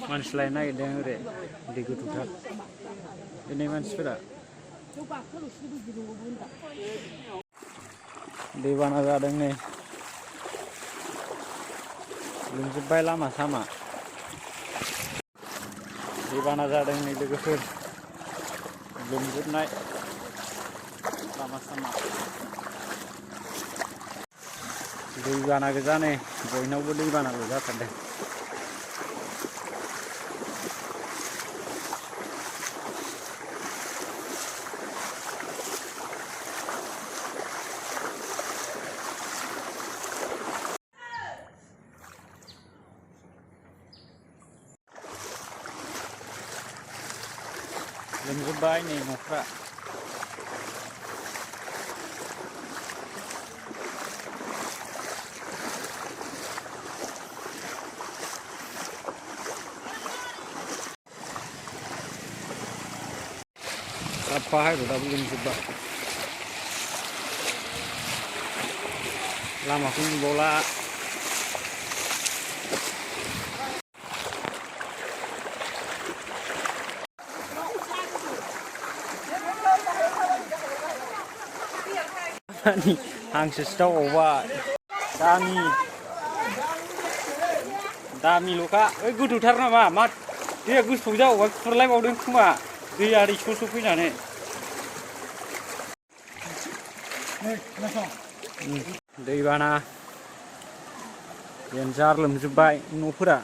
मानसिलाय नागिरदों ओरै दै गोथौथार दिनै मानसिफोरा दैबाना जादों नै लोमजोब्बाय लामा सामा दैबाना जादों नै लोगोफोर लोमजोबनाय लामा सामा दैबाना गोजा नै बयनावबो दैबानाल' जाथारदों लोमजोब्बाय नै न'फ्रा साफा हायर'दाबो लोमजोब्बाय लामाखौ नुबावला हांसो सिथाव अबावबाय दामिल'खा ओइ गोथौथार नामा मा दैया गोथौ जाबावबाय खुरलायबावदों खोमा दैया ओरै स' फैनानै दैबाना देन्जार लोमजोब्बाय न'फोरा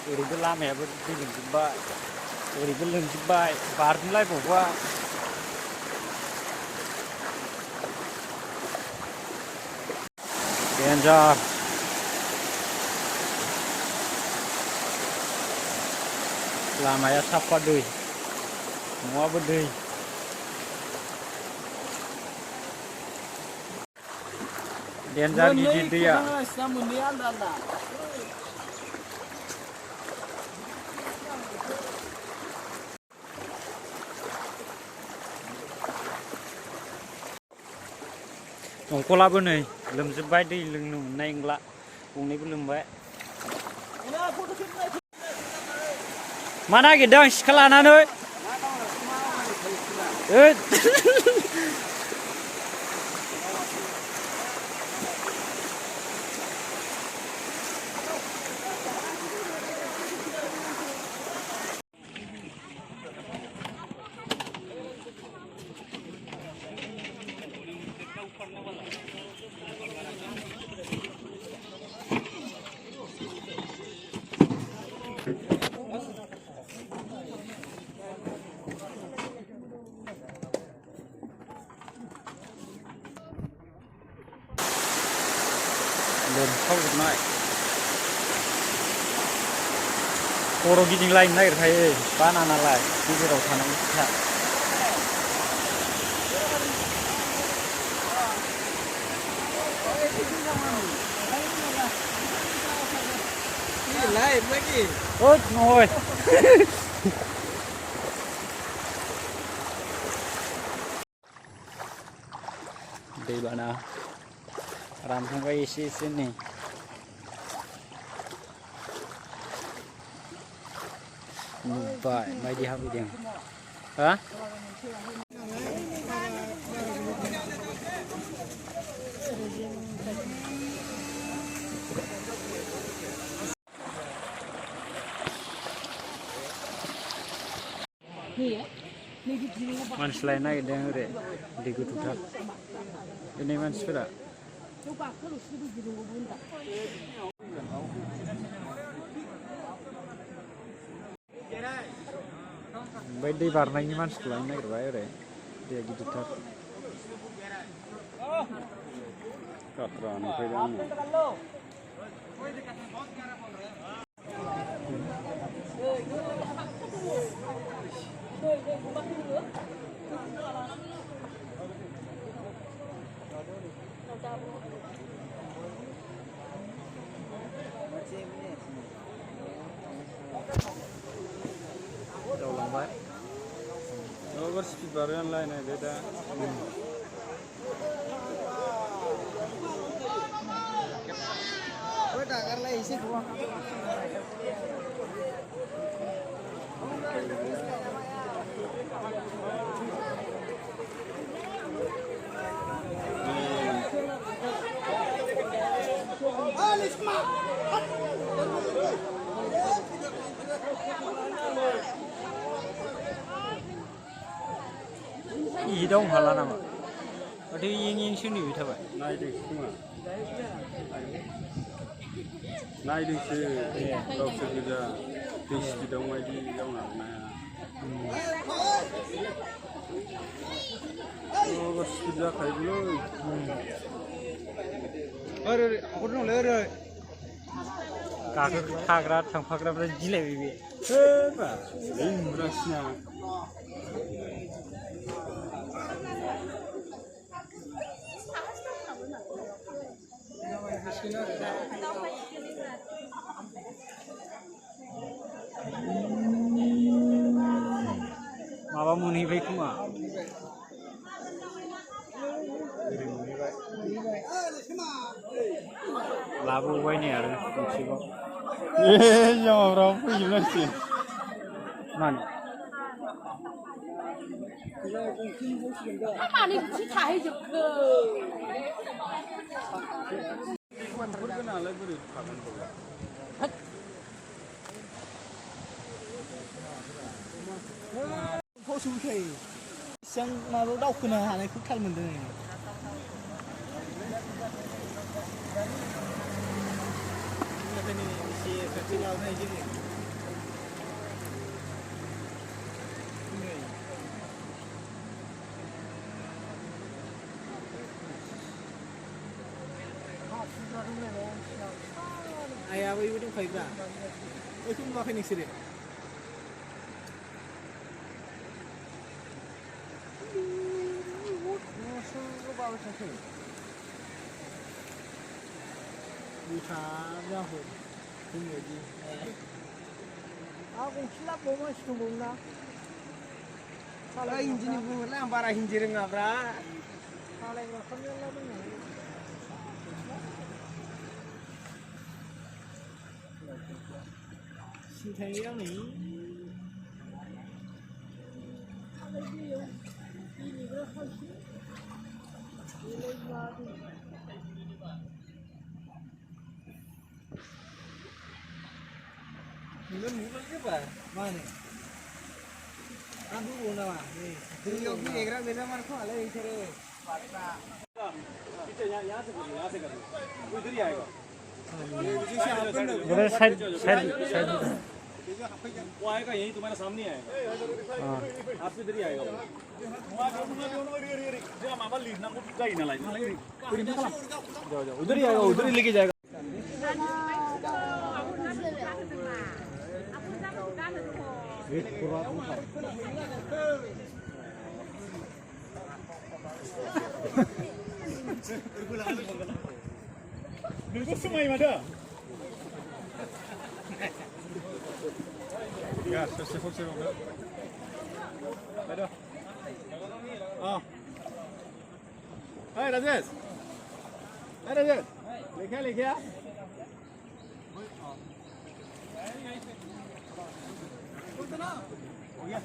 ओरैबो लामायाबो दै लोमजोब्बाय ओरैबो लोमजोब्बाय बारजुमलायबावबाय देन्जार लामाया साफा दै न'आबो दै देन्जार गिदिर दैया दंखलाबो नै लोमजोब्बाय दै लोंनो मोननाय नंला गंनैबो लोमबाय मा नागिरदों सिखा लानानै लोमसावजोबनाय खर' गिदिंलायनो नागिरखायो बाना नालाय गेजेराव थानाय फिसा নহয় दैबाना रानहांबाय एसे नै नुबाय बायदि हाबैदों हा मानसिलाय नागिरदों ओरै दै गोथौथार दिनै मानसिफोरा ओमफ्राय दै बारनायनि मानसिखौ लानो नागिरबाय ओरै दैया गिदिरथार गात्रा नुफैदों आङो जावलांबाय स्पिड बारनानै लायनाय दा एसे गवा 이동 하려나 봐. 어디 잉잉 신이 위타봐. 나이득스 구나. 나이득스 गावसोर गोजा दै स्पिडआव बायदि गावना नाया स्पिड जाखायोलै ओरै हरनोलै ओरै थाग्रा थांफाग्राफ्रा गिलायबाय बे सोरबा ओइ नुरासिना माबा मोनहैबाय खोमा लाबोबाय नै आरो मोनसेबाव जामाफ्राव फैजोबनांसिगोन मानो मानो बिदि थाहैजोबखो गोनांलाय बोरै थागोन फसौखायो एसेबां माबायाव दावखोनो हानायखौ थाल मोनदों एसे खाथि लाबोनाय जोङो आइयाबो बेबो दंखायोब्रा बेखौ नुवाखै नोंसोरो Buta ini aja. Aku silap bawa masuk bunda. Kalau injini bukan lah, barang injini ngabra. Kalau yang makannya lah mana? Si thằng này. Ini berapa sih? Ini berapa? Belum ke apa? Mana? Aduh, mana mah? Ini yogi ekran beda marco आले इधर पाटना पीछे यहाँ से कर वो इधर ही आएगा इधर साइड वो आएगा यहीं तुम्हारे सामने आएगा हां आपसे इधर ही आएगा जो मामा लीना को जाई ना लाइन जाओ उधर ही आएगा उधर ही लेके जाएगा Nunggu semai ada. Ya, selesai fokus dulu. Ada. Ah. Hai Rajesh. Hai Rajesh. लिखे आ हो गया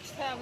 Está